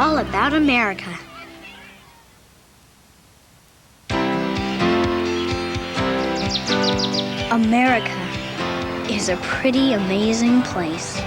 all about America. America is a pretty amazing place.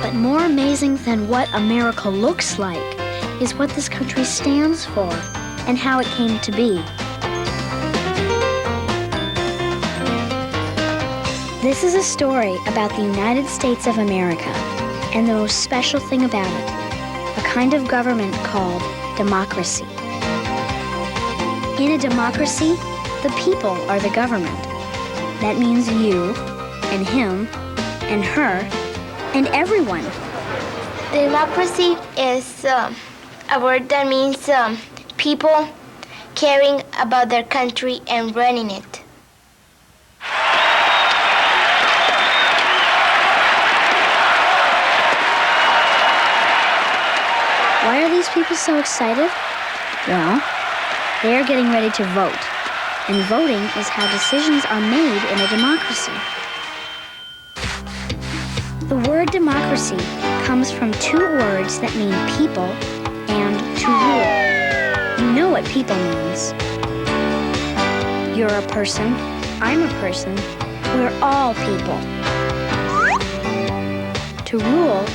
But more amazing than what America looks like is what this country stands for and how it came to be. This is a story about the United States of America and the most special thing about it, a kind of government called democracy. In a democracy, the people are the government. That means you and him and her and everyone. Democracy is a word that means people caring about their country and running it. Why are these people so excited? Well, they are getting ready to vote. And voting is how decisions are made in a democracy. The word democracy comes from two words that mean people and to rule. You know what people means. You're a person, I'm a person, we're all people. To rule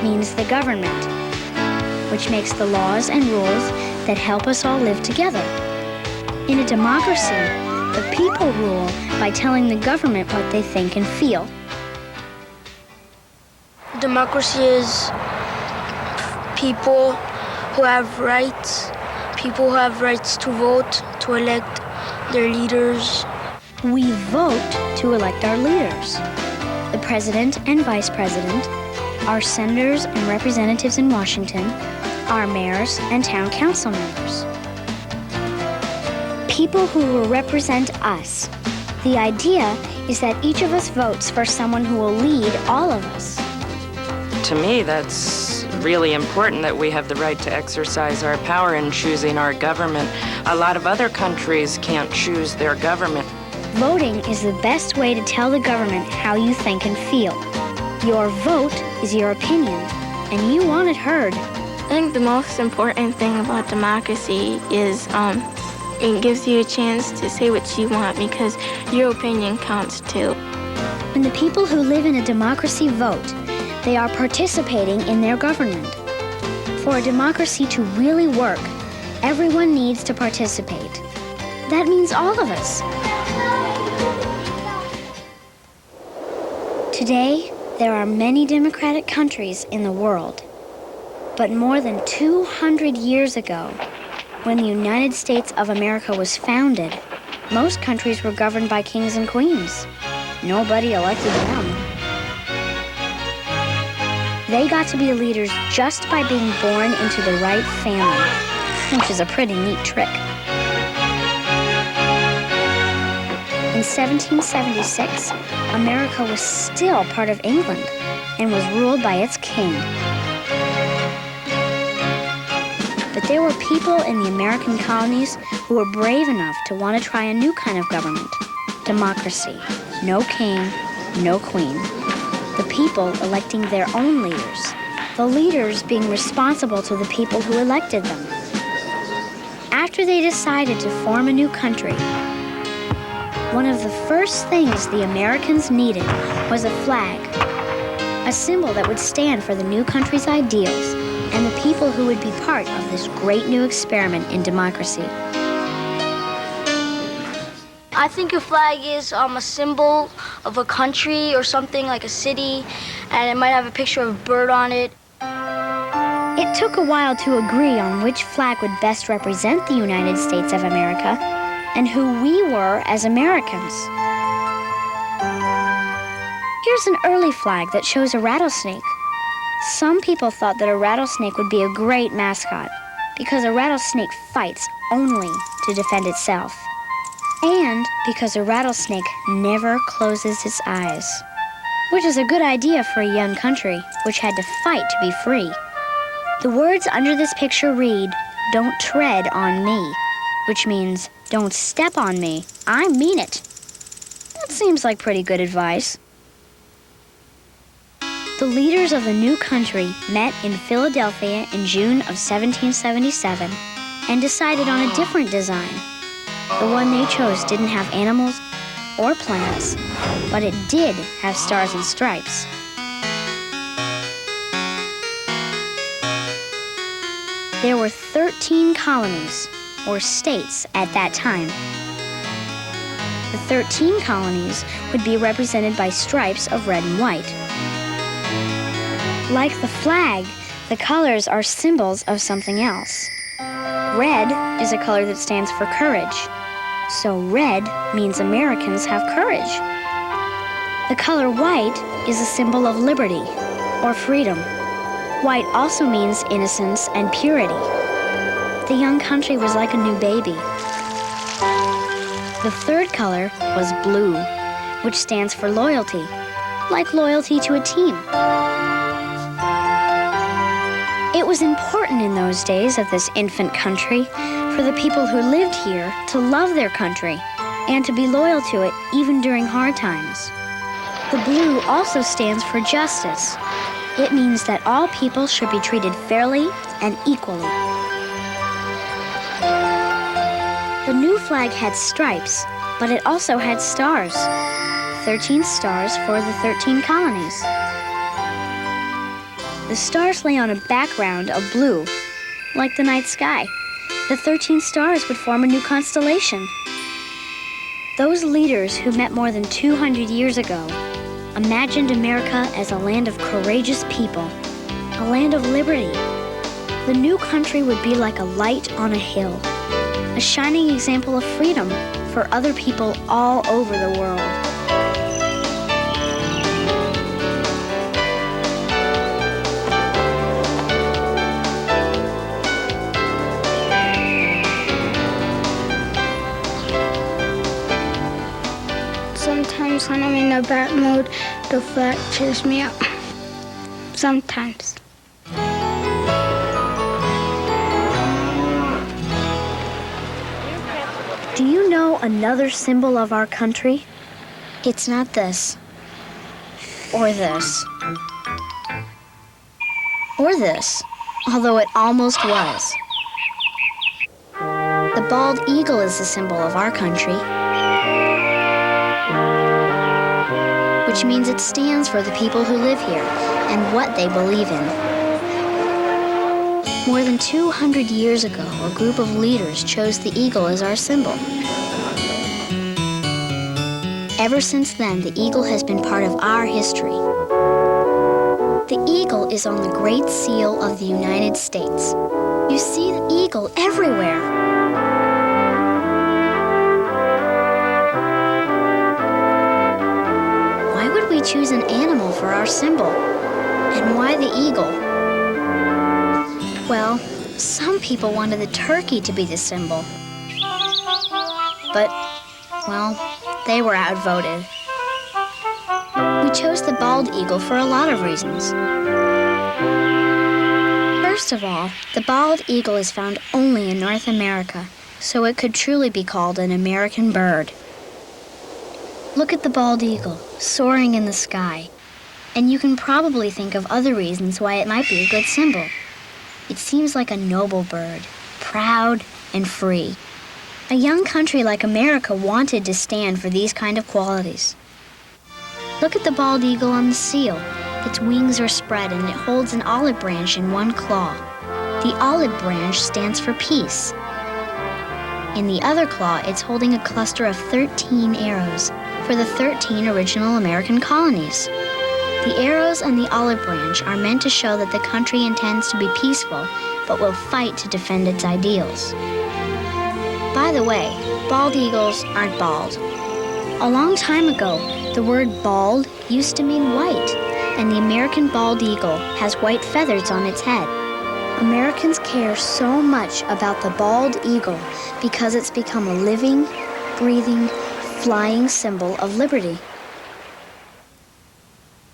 means the government, which makes the laws and rules that help us all live together. In a democracy, the people rule by telling the government what they think and feel. Democracy is people who have rights to vote, to elect their leaders. We vote to elect our leaders, the president and vice president, our senators and representatives in Washington, our mayors and town council members. People who will represent us. The idea is that each of us votes for someone who will lead all of us. To me, that's really important that we have the right to exercise our power in choosing our government. A lot of other countries can't choose their government. Voting is the best way to tell the government how you think and feel. Your vote is your opinion, and you want it heard. I think the most important thing about democracy is it gives you a chance to say what you want because your opinion counts too. When the people who live in a democracy vote, they are participating in their government. For a democracy to really work, everyone needs to participate. That means all of us. Today, there are many democratic countries in the world. But more than 200 years ago, when the United States of America was founded, most countries were governed by kings and queens. Nobody elected them. They got to be leaders just by being born into the right family, which is a pretty neat trick. In 1776, America was still part of England and was ruled by its king. But there were people in the American colonies who were brave enough to want to try a new kind of government, democracy. No king, no queen. The people electing their own leaders, the leaders being responsible to the people who elected them. After they decided to form a new country, one of the first things the Americans needed was a flag, a symbol that would stand for the new country's ideals and the people who would be part of this great new experiment in democracy. I think a flag is a symbol of a country or something, like a city, and it might have a picture of a bird on it. It took a while to agree on which flag would best represent the United States of America and who we were as Americans. Here's an early flag that shows a rattlesnake. Some people thought that a rattlesnake would be a great mascot because a rattlesnake fights only to defend itself. and because a rattlesnake never closes its eyes, which is a good idea for a young country which had to fight to be free. The words under this picture read, "Don't tread on me," which means, don't step on me. I mean it. That seems like pretty good advice. The leaders of the new country met in Philadelphia in June of 1777 and decided on a different design. The one they chose didn't have animals or plants, but it did have stars and stripes. There were 13 colonies, or states, at that time. The 13 colonies would be represented by stripes of red and white. Like the flag, the colors are symbols of something else. Red is a color that stands for courage. So red means Americans have courage. The color white is a symbol of liberty or freedom. White also means innocence and purity. The young country was like a new baby. The third color was blue, which stands for loyalty, like loyalty to a team. It was important in those days of this infant country for the people who lived here to love their country and to be loyal to it even during hard times. The blue also stands for justice. It means that all people should be treated fairly and equally. The new flag had stripes, but it also had stars. 13 stars for the 13 colonies. The stars lay on a background of blue, like the night sky. The 13 stars would form a new constellation. Those leaders who met more than 200 years ago imagined America as a land of courageous people, a land of liberty. The new country would be like a light on a hill, a shining example of freedom for other people all over the world. Sometimes when I'm in a bad mood, the flag cheers me up. Sometimes. Do you know another symbol of our country? It's not this, or this, or this, although it almost was. The bald eagle is the symbol of our country, which means it stands for the people who live here and what they believe in. More than 200 years ago, a group of leaders chose the eagle as our symbol. Ever since then, the eagle has been part of our history. The eagle is on the Great Seal of the United States. You see the eagle everywhere. Why would we choose an animal for our symbol? And why the eagle? Well, some people wanted the turkey to be the symbol. But, well, they were outvoted. We chose the bald eagle for a lot of reasons. First of all, the bald eagle is found only in North America, so it could truly be called an American bird. Look at the bald eagle, soaring in the sky, and you can probably think of other reasons why it might be a good symbol. It seems like a noble bird, proud and free. A young country like America wanted to stand for these kind of qualities. Look at the bald eagle on the seal. Its wings are spread and it holds an olive branch in one claw. The olive branch stands for peace. In the other claw, it's holding a cluster of 13 arrows for the 13 original American colonies. The arrows and the olive branch are meant to show that the country intends to be peaceful, but will fight to defend its ideals. By the way, bald eagles aren't bald. A long time ago, the word bald used to mean white, and the American bald eagle has white feathers on its head. Americans care so much about the bald eagle because it's become a living, breathing, flying symbol of liberty.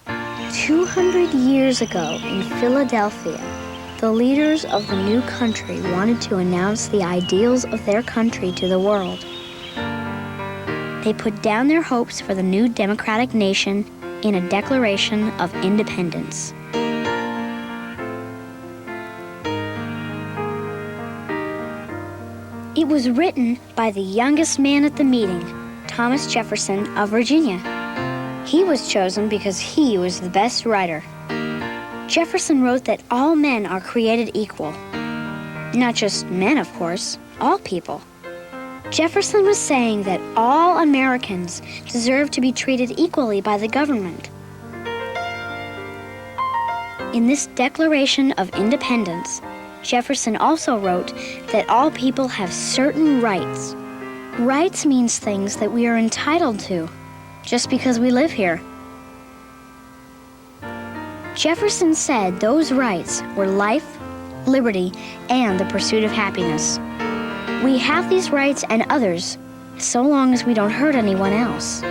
200 years ago in Philadelphia, the leaders of the new country wanted to announce the ideals of their country to the world. They put down their hopes for the new democratic nation in a Declaration of Independence. It was written by the youngest man at the meeting, Thomas Jefferson of Virginia. He was chosen because he was the best writer. Jefferson wrote that all men are created equal. Not just men, of course, all people. Jefferson was saying that all Americans deserve to be treated equally by the government. In this Declaration of Independence, Jefferson also wrote that all people have certain rights. Rights means things that we are entitled to, just because we live here. Jefferson said those rights were life, liberty, and the pursuit of happiness. We have these rights and others, so long as we don't hurt anyone else.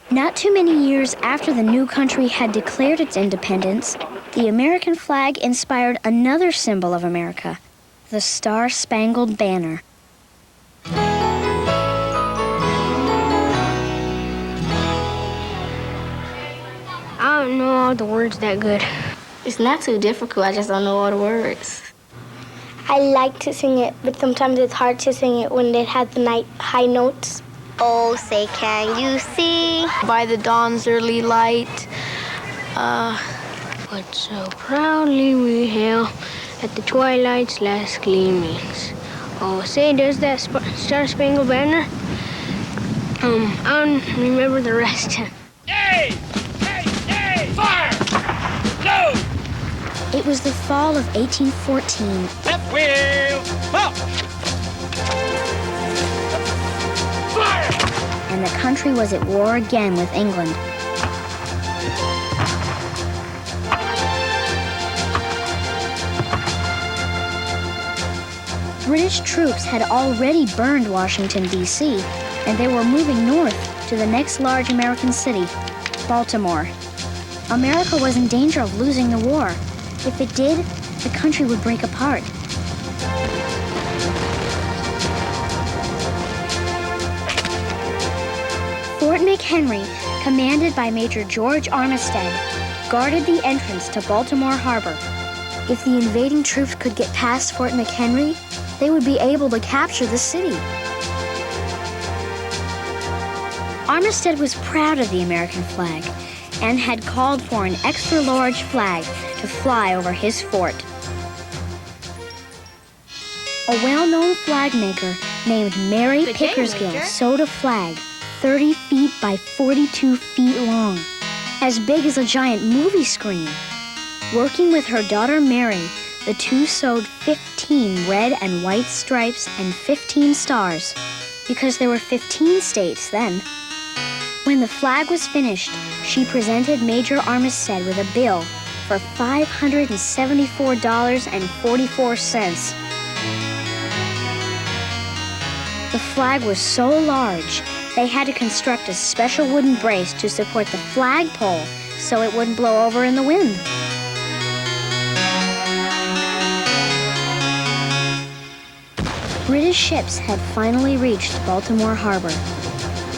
Not too many years after the new country had declared its independence, the American flag inspired another symbol of America, the Star-Spangled Banner. I don't know all the words that good. It's not too difficult, I just don't know all the words. I like to sing it, but sometimes it's hard to sing it when it has the high notes. Oh, say can you see? By the dawn's early light, but so proudly we hail at the twilight's last gleamings. Oh, say, does that Star-Spangled Banner? I don't remember the rest. Yay! Yay! Yay! Fire! Load! It was the fall of 1814. Left wheel! Up! Fire! And the country was at war again with England. British troops had already burned Washington, D.C., and they were moving north to the next large American city, Baltimore. America was in danger of losing the war. If it did, the country would break apart. Fort McHenry, commanded by Major George Armistead, guarded the entrance to Baltimore Harbor. If the invading troops could get past Fort McHenry, they would be able to capture the city. Armistead was proud of the American flag and had called for an extra-large flag to fly over his fort. A well-known flag maker named Mary Pickersgill sewed a flag 30 feet by 42 feet long, as big as a giant movie screen. Working with her daughter Mary, the two sewed 15 red and white stripes and 15 stars, because there were 15 states then. When the flag was finished, she presented Major Armistead with a bill for $574.44. The flag was so large, they had to construct a special wooden brace to support the flagpole so it wouldn't blow over in the wind. British ships had finally reached Baltimore Harbor.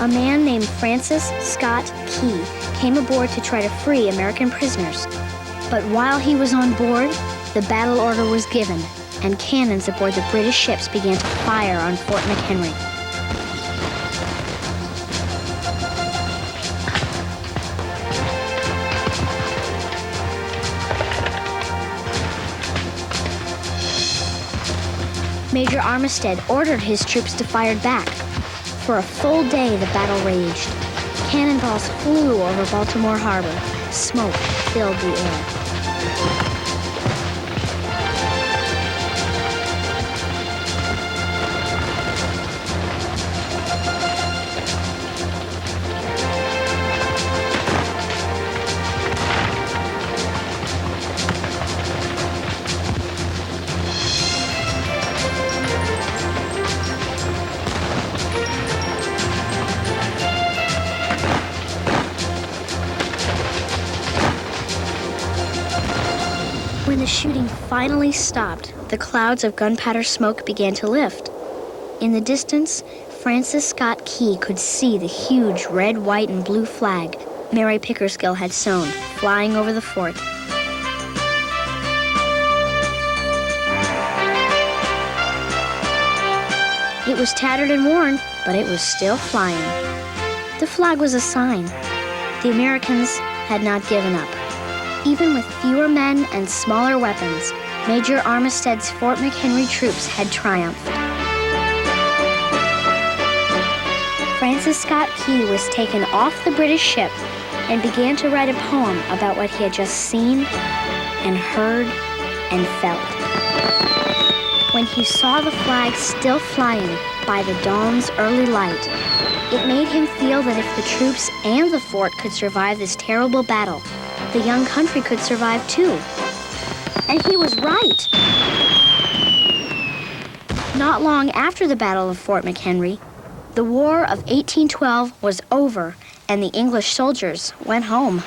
A man named Francis Scott Key came aboard to try to free American prisoners. But while he was on board, the battle order was given, and cannons aboard the British ships began to fire on Fort McHenry. Major Armistead ordered his troops to fire back. For a full day, the battle raged. Cannonballs flew over Baltimore Harbor. Smoke filled the air. When the shooting finally stopped, the clouds of gunpowder smoke began to lift. In the distance, Francis Scott Key could see the huge red, white, and blue flag Mary Pickersgill had sewn, flying over the fort. It was tattered and worn, but it was still flying. The flag was a sign. The Americans had not given up. Even with fewer men and smaller weapons, Major Armistead's Fort McHenry troops had triumphed. Francis Scott Key was taken off the British ship and began to write a poem about what he had just seen and heard and felt. When he saw the flag still flying by the dawn's early light, it made him feel that if the troops and the fort could survive this terrible battle, the young country could survive too. And he was right. Not long after the Battle of Fort McHenry, the War of 1812 was over and the English soldiers went home.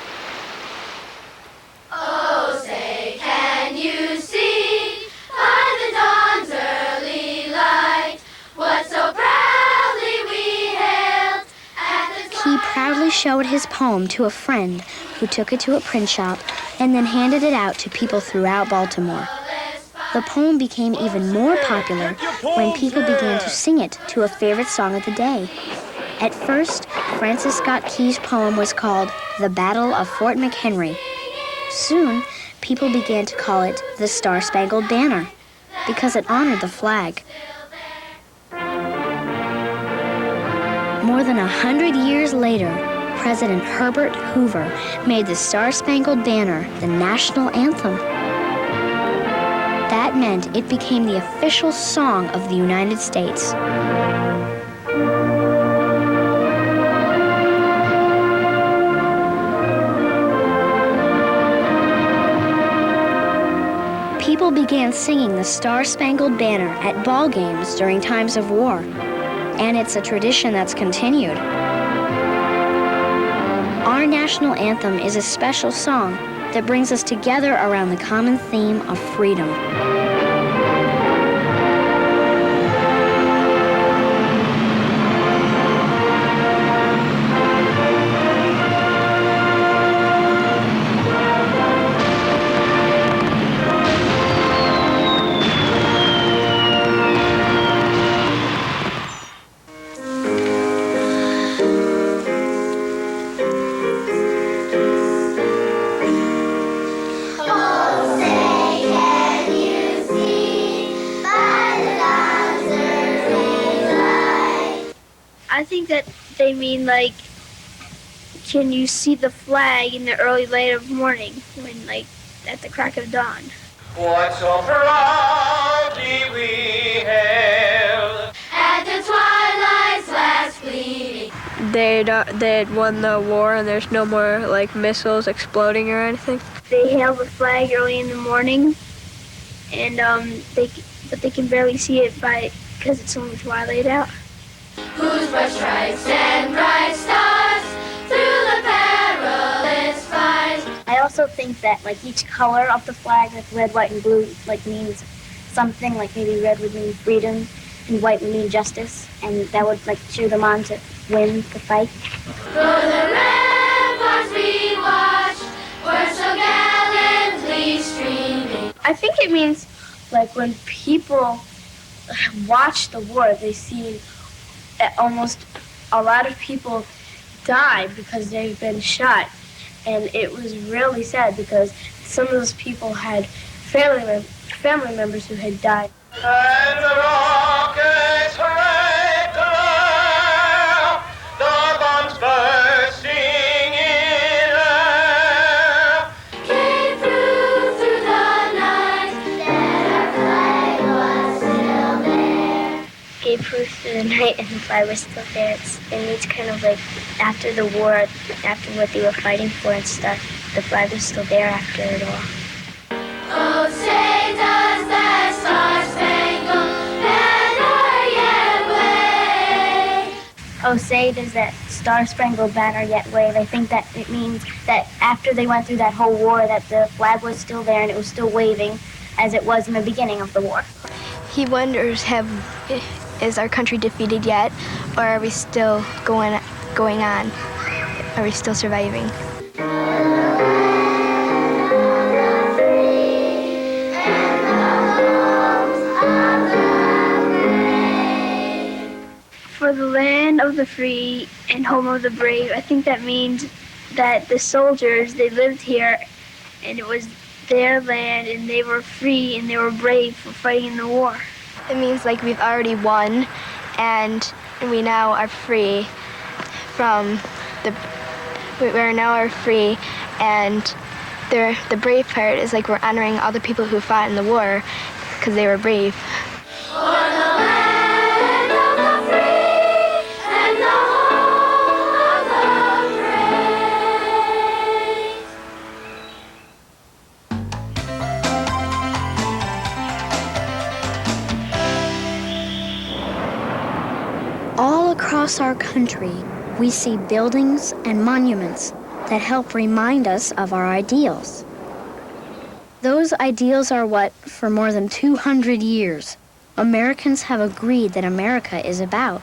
Oh, say, can you see by the dawn's early light what so proudly we hailed at the He proudly showed his poem to a friend who took it to a print shop and then handed it out to people throughout Baltimore. The poem became even more popular when people began to sing it to a favorite song of the day. At first, Francis Scott Key's poem was called The Battle of Fort McHenry. Soon, people began to call it the Star-Spangled Banner because it honored the flag. More than 100 years later, President Herbert Hoover made the Star-Spangled Banner the national anthem. That meant it became the official song of the United States. People began singing the Star-Spangled Banner at ball games during times of war, and it's a tradition that's continued. Our national anthem is a special song that brings us together around the common theme of freedom. I think that they mean, like, can you see the flag in the early light of morning when, like, at the crack of dawn? What so proudly we hailed at the twilight's last gleaming. They had won the war and there's no more, like, missiles exploding or anything. They hail the flag early in the morning, and but they can barely see it because it's only twilight out. Whose bright stripes and bright stars through the perilous fight. I also think that like each color of the flag, like red, white, and blue, like means something. Like maybe red would mean freedom, and white would mean justice, and that would like cheer them on to win the fight. For the ramparts we watched were so gallantly streaming. I think it means like when people watch the war, they see almost a lot of people die because they've been shot, and it was really sad because some of those people had family members who had died. and the rockets rang the bombs bursting in air. Came through the night that our flag was still there. Gave proof through the night and the flag was still there. It means kind of like after the war, after what they were fighting for and stuff, the flag was still there after it all. Oh, say does that star-spangled banner yet wave? oh, say does that Star-Spangled Banner yet wave, I think that it means that after they went through that whole war, that the flag was still there and it was still waving as it was in the beginning of the war. He wonders, is our country defeated yet, or are we still going on? Are we still surviving? For the land of the free and home of the brave, I think that means that the soldiers, they lived here and it was their land and they were free and they were brave for fighting in the war. It means like we've already won and we now are free from we're now are free, and the brave part is like we're honoring all the people who fought in the war because they were brave. For the land of the free and the home of the brave. All across our country, we see buildings and monuments that help remind us of our ideals. Those ideals are what, for more than 200 years, Americans have agreed that America is about.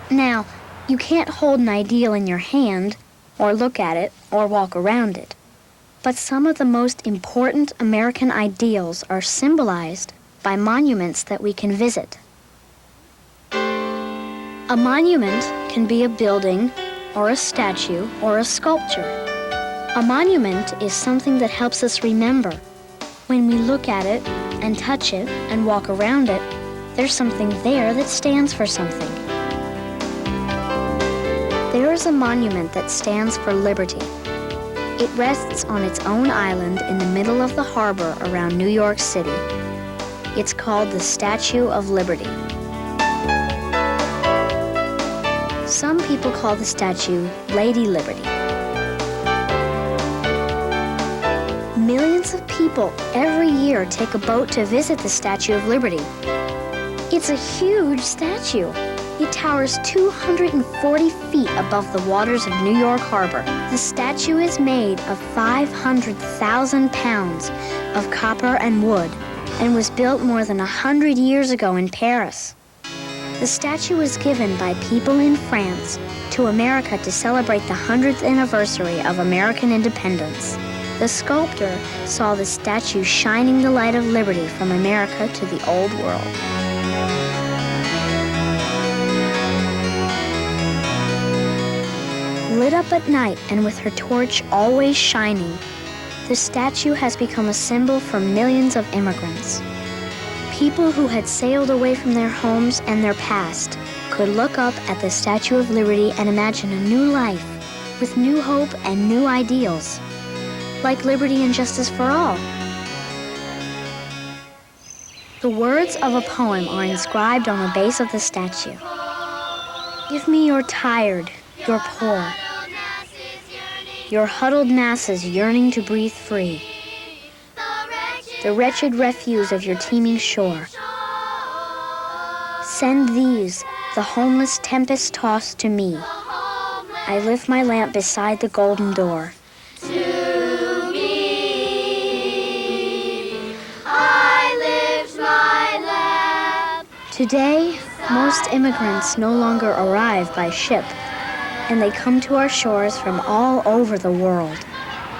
Now, you can't hold an ideal in your hand, or look at it, or walk around it. But some of the most important American ideals are symbolized by monuments that we can visit. A monument can be a building, or a statue, or a sculpture. A monument is something that helps us remember. When we look at it, and touch it, and walk around it, there's something there that stands for something. There is a monument that stands for liberty. It rests on its own island in the middle of the harbor around New York City. It's called the Statue of Liberty. Some people call the statue Lady Liberty. Millions of people every year take a boat to visit the Statue of Liberty. It's a huge statue. It towers 240 feet above the waters of New York Harbor. The statue is made of 500,000 pounds of copper and wood and was built more than 100 years ago in Paris. The statue was given by people in France to America to celebrate the 100th anniversary of American independence. The sculptor saw the statue shining the light of liberty from America to the old world. Lit up at night and with her torch always shining, the statue has become a symbol for millions of immigrants. People who had sailed away from their homes and their past could look up at the Statue of Liberty and imagine a new life with new hope and new ideals, like liberty and justice for all. The words of a poem are inscribed on the base of the statue. Give me your tired, your poor, your huddled masses yearning to breathe free, the wretched refuse of your teeming shore. Send these, the homeless tempest-tossed, to me. I lift my lamp beside the golden door. To me, I lift my lamp. Today, most immigrants no longer arrive by ship, and they come to our shores from all over the world,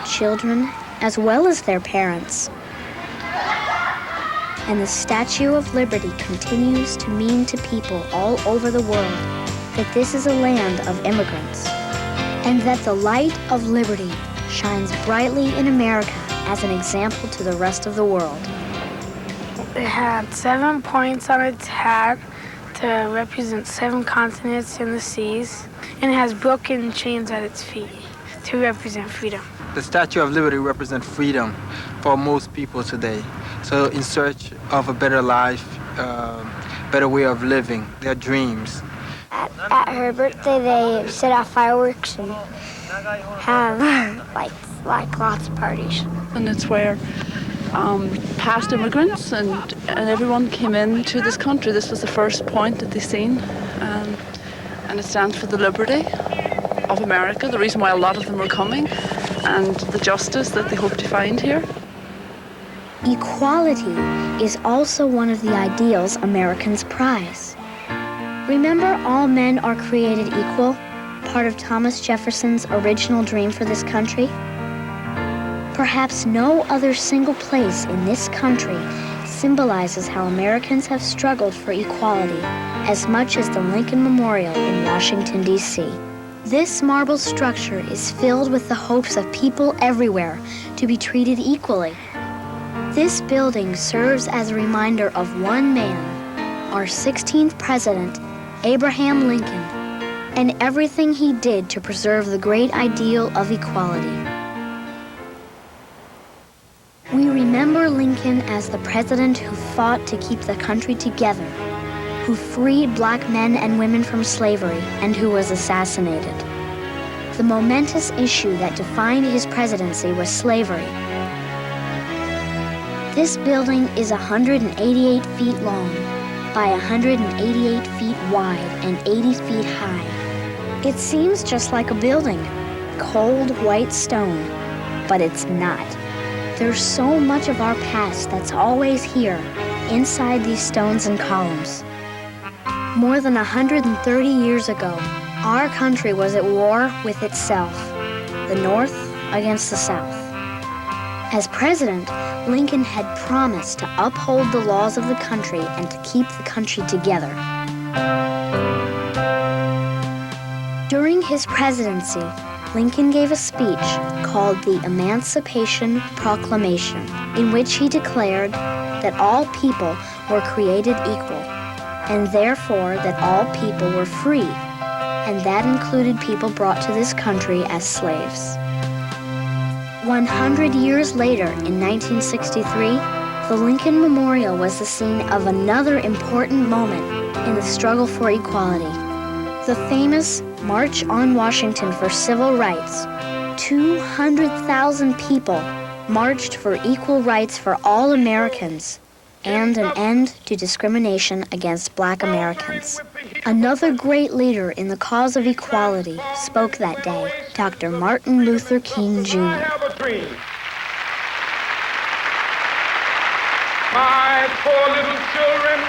children as well as their parents. And the Statue of Liberty continues to mean to people all over the world that this is a land of immigrants, and that the light of liberty shines brightly in America as an example to the rest of the world. It had 7 points on its hat to represent 7 continents and the seas, and it has broken chains at its feet to represent freedom. The Statue of Liberty represents freedom for most people today. So in search of a better life, better way of living, their dreams. At her birthday, they set off fireworks and have like lots of parties. And it's where past immigrants and everyone came into this country. This was the first point that they seen. And and it stands for the liberty of America, the reason why a lot of them are coming, and the justice that they hope to find here. Equality is also one of the ideals Americans prize. Remember, all men are created equal, part of Thomas Jefferson's original dream for this country? Perhaps no other single place in this country symbolizes how Americans have struggled for equality as much as the Lincoln Memorial in Washington, D.C. This marble structure is filled with the hopes of people everywhere to be treated equally. This building serves as a reminder of one man, our 16th president, Abraham Lincoln, and everything he did to preserve the great ideal of equality. We remember Lincoln as the president who fought to keep the country together, who freed black men and women from slavery, and who was assassinated. The momentous issue that defined his presidency was slavery. This building is 188 feet long by 188 feet wide and 80 feet high. It seems just like a building, cold white stone, but it's not. There's so much of our past that's always here, inside these stones and columns. More than 130 years ago, our country was at war with itself, the North against the South. As president, Lincoln had promised to uphold the laws of the country and to keep the country together. During his presidency, Lincoln gave a speech called the Emancipation Proclamation, in which he declared that all people were created equal, and therefore that all people were free, and that included people brought to this country as slaves. 100 years later, in 1963, the Lincoln Memorial was the scene of another important moment in the struggle for equality. The famous March on Washington for Civil Rights. 200,000 people marched for equal rights for all Americans and an end to discrimination against Black Americans. Another great leader in the cause of equality spoke that day, Dr. Martin Luther King Jr. My poor little children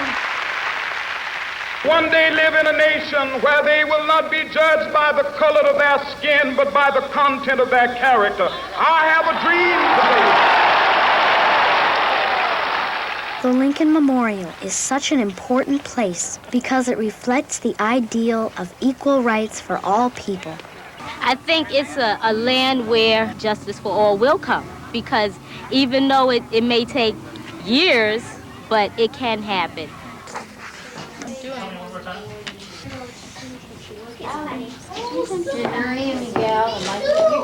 one day live in a nation where they will not be judged by the color of their skin, but by the content of their character. I have a dream today. The Lincoln Memorial is such an important place because it reflects the ideal of equal rights for all people. I think it's a land where justice for all will come, because even though it may take years, but it can happen.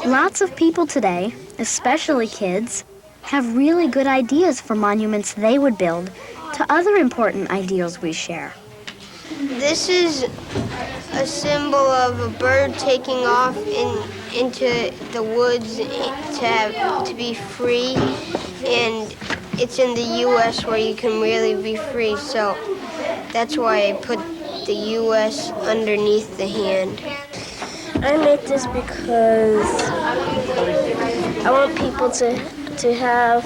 Lots of people today, especially kids, have really good ideas for monuments they would build to other important ideals we share. This is a symbol of a bird taking off into the woods to be free, and it's in the U.S. where you can really be free, so that's why I put the U.S. underneath the hand. I made this because I want people to have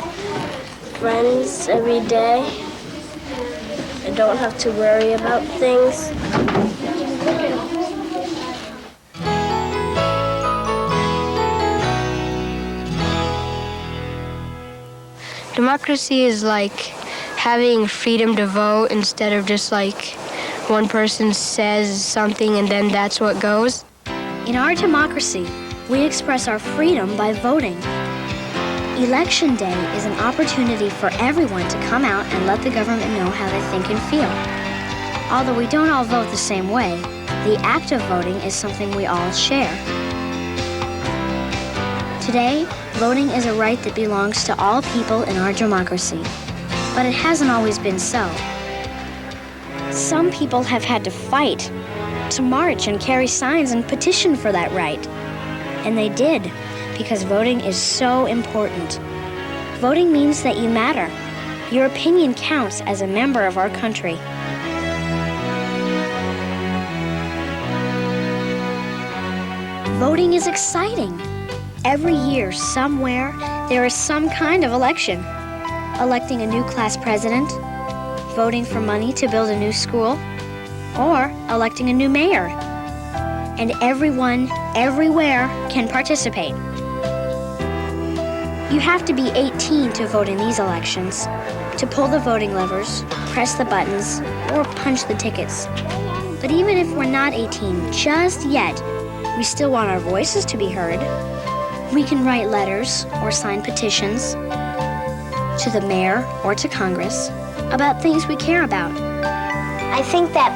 friends every day and don't have to worry about things. Democracy is like having freedom to vote instead of just like one person says something and then that's what goes. In our democracy, we express our freedom by voting. Election day is an opportunity for everyone to come out and let the government know how they think and feel. Although we don't all vote the same way, the act of voting is something we all share. Today, voting is a right that belongs to all people in our democracy, but it hasn't always been so. Some people have had to fight, to march and carry signs and petition for that right. And they did, because voting is so important. Voting means that you matter. Your opinion counts as a member of our country. Voting is exciting. Every year, somewhere, there is some kind of election. Electing a new class president, voting for money to build a new school, or electing a new mayor. And everyone, everywhere, can participate. You have to be 18 to vote in these elections, to pull the voting levers, press the buttons, or punch the tickets. But even if we're not 18 just yet, we still want our voices to be heard. We can write letters or sign petitions to the mayor or to Congress about things we care about. I think that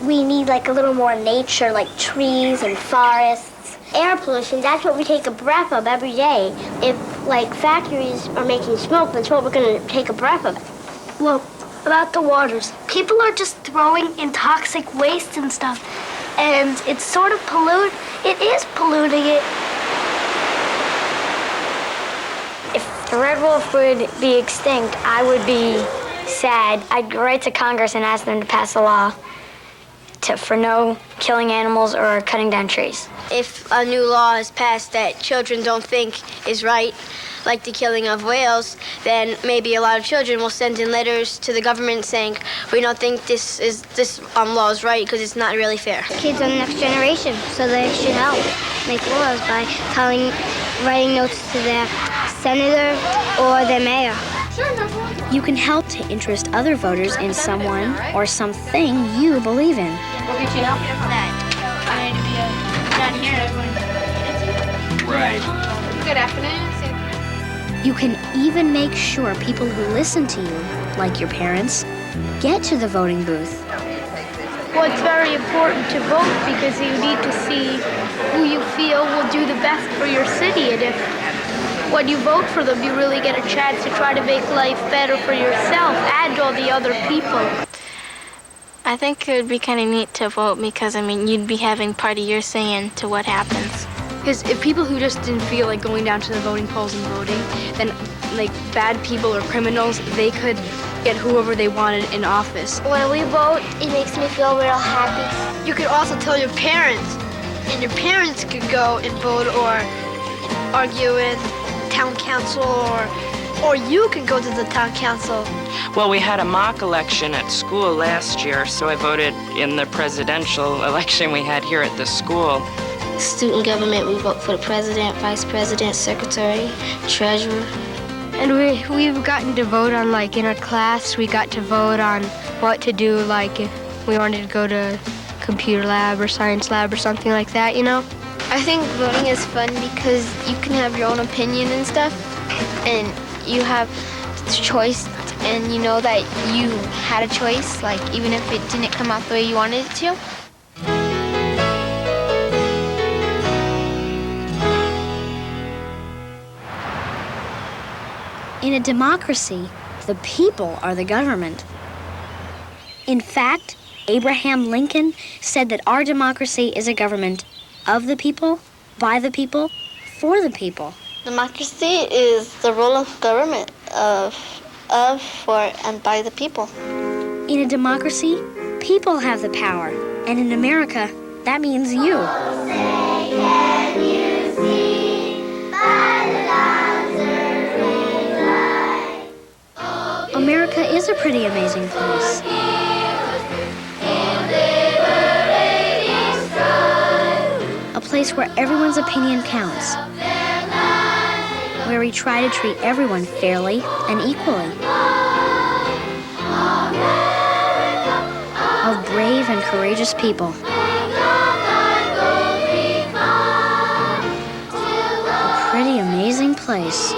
we need like a little more nature, like trees and forests. Air pollution, that's what we take a breath of every day. If like factories are making smoke, that's what we're gonna take a breath of. Well, about the waters, people are just throwing in toxic waste and stuff, and it's sort of it is polluting it. If the red wolf would be extinct, I would be sad. I'd write to Congress and ask them to pass a law for no killing animals or cutting down trees. If a new law is passed that children don't think is right, like the killing of whales, then maybe a lot of children will send in letters to the government saying, we don't think this law is right because it's not really fair. Kids are the next generation, so they should help make laws by writing notes to their senator or their mayor. You can help to interest other voters in someone or something you believe in. We'll get you help for that. I need to be down here. Right. Good afternoon. You can even make sure people who listen to you, like your parents, get to the voting booth. Well, it's very important to vote because you need to see who you feel will do the best for your city. And if when you vote for them, you really get a chance to try to make life better for yourself and all the other people. I think it would be kind of neat to vote because, I mean, you'd be having part of your say into what happens. Because if people who just didn't feel like going down to the voting polls and voting, then like bad people or criminals, they could get whoever they wanted in office. When we vote, it makes me feel real happy. You could also tell your parents, and your parents could go and vote or argue in town council, or you could go to the town council. Well, we had a mock election at school last year, so I voted in the presidential election we had here at the school. Student government, we vote for the president, vice president, secretary, treasurer. And we've gotten to vote on, like, in our class, we got to vote on what to do, like, if we wanted to go to computer lab or science lab or something like that, you know? I think voting is fun because you can have your own opinion and stuff, and you have choice, and you know that you had a choice, like, even if it didn't come out the way you wanted it to. In a democracy, the people are the government. In fact, Abraham Lincoln said that our democracy is a government of the people, by the people, for the people. Democracy is the role of government of, for, and by the people. In a democracy, people have the power. And in America, that means you. America is a pretty amazing place. A place where everyone's opinion counts. Where we try to treat everyone fairly and equally. Of brave and courageous people. A pretty amazing place.